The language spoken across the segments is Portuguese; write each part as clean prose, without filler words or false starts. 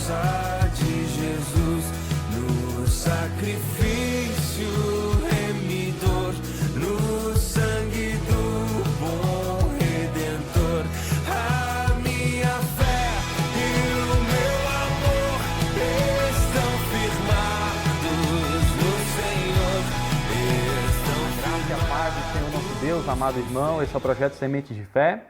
força de Jesus no sacrifício remidor, no sangue do bom Redentor. A minha fé e o meu amor estão firmados no Senhor. Graça e a paz do Senhor nosso Deus, amado irmão. Esse é o projeto Sementes de Fé.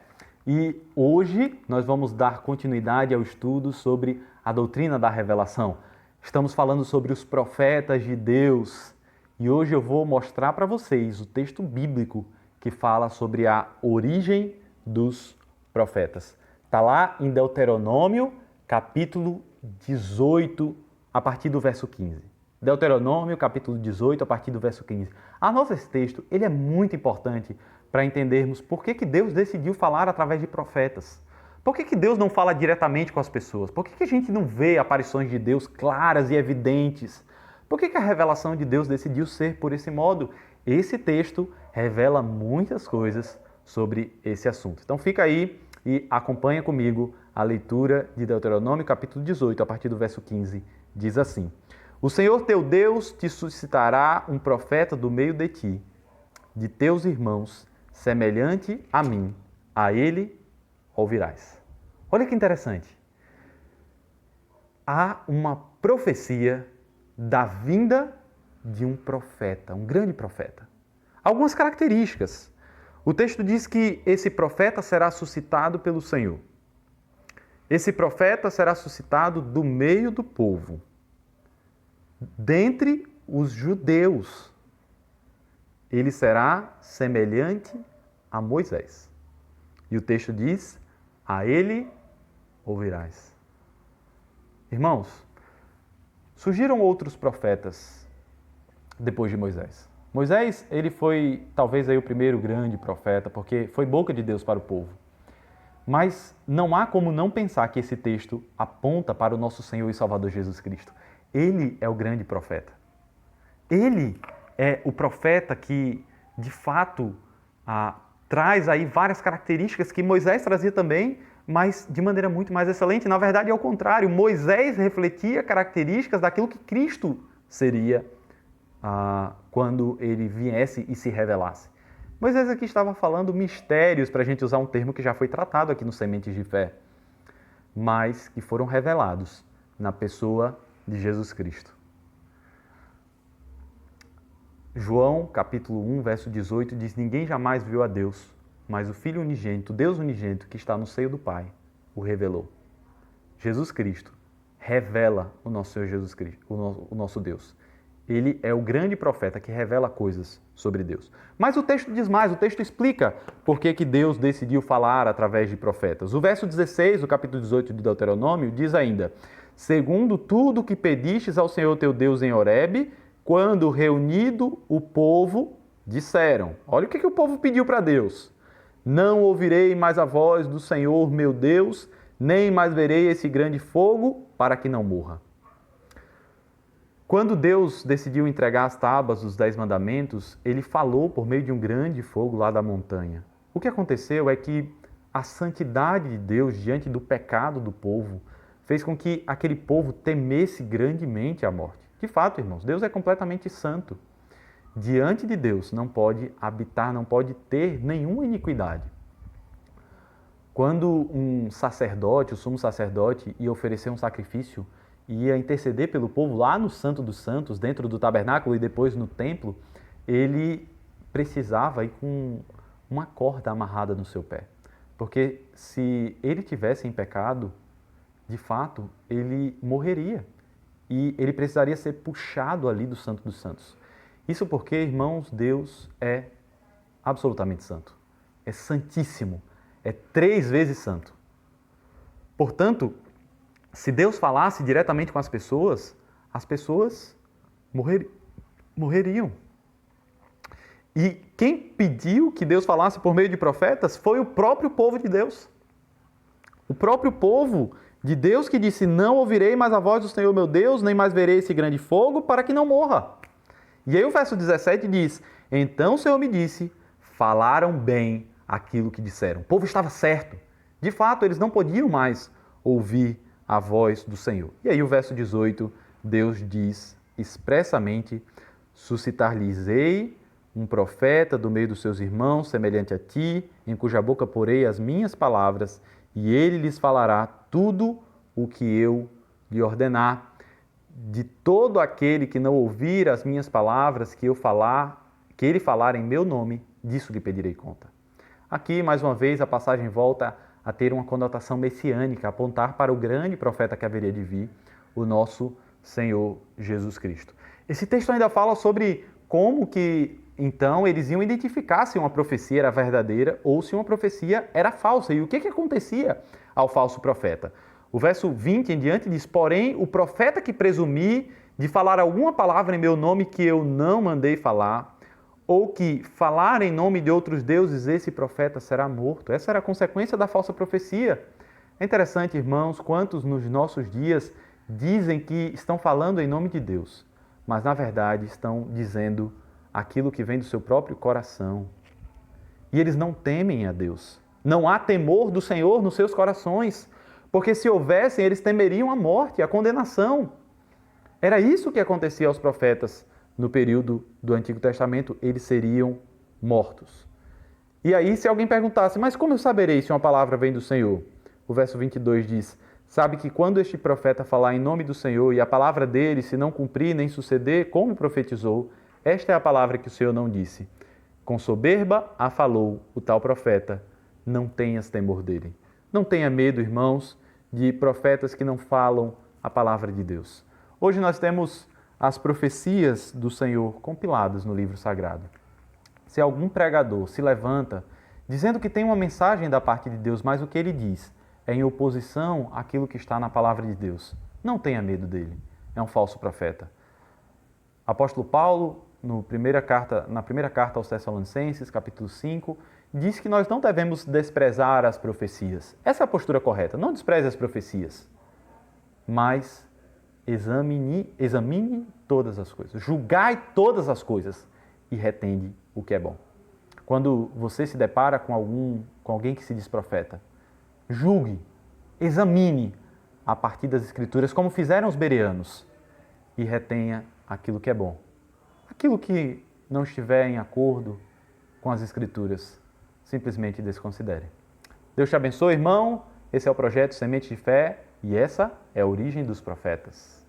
E hoje nós vamos dar continuidade ao estudo sobre a doutrina da revelação. Estamos falando sobre os profetas de Deus e hoje eu vou mostrar para vocês o texto bíblico que fala sobre a origem dos profetas. Está lá em Deuteronômio, capítulo 18, a partir do verso 15. Deuteronômio, capítulo 18, a partir do verso 15. Anota esse texto, ele é muito importante para entendermos por que Deus decidiu falar através de profetas. Por que Deus não fala diretamente com as pessoas? Por que a gente não vê aparições de Deus claras e evidentes? Por que a revelação de Deus decidiu ser por esse modo? Esse texto revela muitas coisas sobre esse assunto. Então fica aí e acompanha comigo a leitura de Deuteronômio, capítulo 18, a partir do verso 15. Diz assim: O Senhor teu Deus te suscitará um profeta do meio de ti, de teus irmãos, semelhante a mim, a ele ouvirás. Olha que interessante. Há uma profecia da vinda de um profeta, um grande profeta. Algumas características. O texto diz que esse profeta será suscitado pelo Senhor. Esse profeta será suscitado do meio do povo, dentre os judeus. Ele será semelhante a Moisés. E o texto diz, a ele ouvirás. Irmãos, surgiram outros profetas depois de Moisés. Moisés, ele foi talvez aí o primeiro grande profeta, porque foi boca de Deus para o povo. Mas não há como não pensar que esse texto aponta para o nosso Senhor e Salvador Jesus Cristo. Ele é o grande profeta. Ele é o profeta que, de fato, traz aí várias características que Moisés trazia também, mas de maneira muito mais excelente. Na verdade, é o contrário. Moisés refletia características daquilo que Cristo seria quando ele viesse e se revelasse. Moisés aqui estava falando mistérios, para a gente usar um termo que já foi tratado aqui no Sementes de Fé, mas que foram revelados na pessoa de Jesus Cristo. João, capítulo 1, verso 18, diz: Ninguém jamais viu a Deus, mas o Filho unigênito, Deus unigênito, que está no seio do Pai, o revelou. Jesus Cristo revela o nosso Senhor Jesus Cristo, o nosso Deus. Ele é o grande profeta que revela coisas sobre Deus. Mas o texto diz mais, o texto explica por que Deus decidiu falar através de profetas. O verso 16 do capítulo 18 de Deuteronômio diz ainda: Segundo tudo que pedistes ao Senhor teu Deus em Horebe, quando reunido o povo, disseram. Olha o que o povo pediu para Deus. Não ouvirei mais a voz do Senhor meu Deus, nem mais verei esse grande fogo, para que não morra. Quando Deus decidiu entregar as tábuas dos 10 mandamentos, ele falou por meio de um grande fogo lá da montanha. O que aconteceu é que a santidade de Deus diante do pecado do povo fez com que aquele povo temesse grandemente a morte. De fato, irmãos, Deus é completamente santo. Diante de Deus não pode habitar, não pode ter nenhuma iniquidade. Quando um sacerdote, o sumo sacerdote, ia oferecer um sacrifício, ia interceder pelo povo lá no Santo dos Santos, dentro do tabernáculo e depois no templo, ele precisava ir com uma corda amarrada no seu pé. Porque se ele tivesse em pecado, de fato, ele morreria. E ele precisaria ser puxado ali do Santo dos Santos. Isso porque, irmãos, Deus é absolutamente santo. É santíssimo. É 3 vezes santo. Portanto, se Deus falasse diretamente com as pessoas morreriam. E quem pediu que Deus falasse por meio de profetas foi o próprio povo de Deus. O próprio povo de Deus que disse: Não ouvirei mais a voz do Senhor meu Deus, nem mais verei esse grande fogo, para que não morra. E aí o verso 17 diz: Então o Senhor me disse, falaram bem aquilo que disseram. O povo estava certo. De fato, eles não podiam mais ouvir a voz do Senhor. E aí o verso 18, Deus diz expressamente: suscitar-lhes-ei um profeta do meio dos seus irmãos, semelhante a ti, em cuja boca porei as minhas palavras, e ele lhes falará tudo o que eu lhe ordenar. De todo aquele que não ouvir as minhas palavras que ele falar em meu nome, disso lhe pedirei conta. Aqui, mais uma vez, a passagem volta a ter uma conotação messiânica, apontar para o grande profeta que haveria de vir, o nosso Senhor Jesus Cristo. Esse texto ainda fala sobre como que, então, eles iam identificar se uma profecia era verdadeira ou se uma profecia era falsa. E o que acontecia ao falso profeta? O verso 20 em diante diz: porém, o profeta que presumir de falar alguma palavra em meu nome que eu não mandei falar, ou que falar em nome de outros deuses, esse profeta será morto. Essa era a consequência da falsa profecia. É interessante, irmãos, quantos nos nossos dias dizem que estão falando em nome de Deus, mas na verdade estão dizendo aquilo que vem do seu próprio coração. E eles não temem a Deus. Não há temor do Senhor nos seus corações, porque se houvessem, eles temeriam a morte, a condenação. Era isso que acontecia aos profetas no período do Antigo Testamento, eles seriam mortos. E aí, se alguém perguntasse: mas como eu saberei se uma palavra vem do Senhor? O verso 22 diz: sabe que quando este profeta falar em nome do Senhor e a palavra dele se não cumprir nem suceder como profetizou, esta é a palavra que o Senhor não disse. Com soberba a falou o tal profeta, não tenhas temor dele. Não tenha medo, irmãos, de profetas que não falam a palavra de Deus. Hoje nós temos as profecias do Senhor compiladas no livro sagrado. Se algum pregador se levanta dizendo que tem uma mensagem da parte de Deus, mas o que ele diz é em oposição àquilo que está na palavra de Deus, não tenha medo dele. É um falso profeta. Apóstolo Paulo, na primeira carta aos Tessalonicenses, capítulo 5, diz que nós não devemos desprezar as profecias. Essa é a postura correta. Não despreze as profecias, mas examine todas as coisas. Julgai todas as coisas e retende o que é bom. Quando você se depara com alguém que se diz profeta, julgue, examine a partir das Escrituras, como fizeram os bereanos, e retenha aquilo que é bom. Aquilo que não estiver em acordo com as Escrituras, simplesmente desconsidere. Deus te abençoe, irmão. Esse é o projeto Semente de Fé e essa é a origem dos profetas.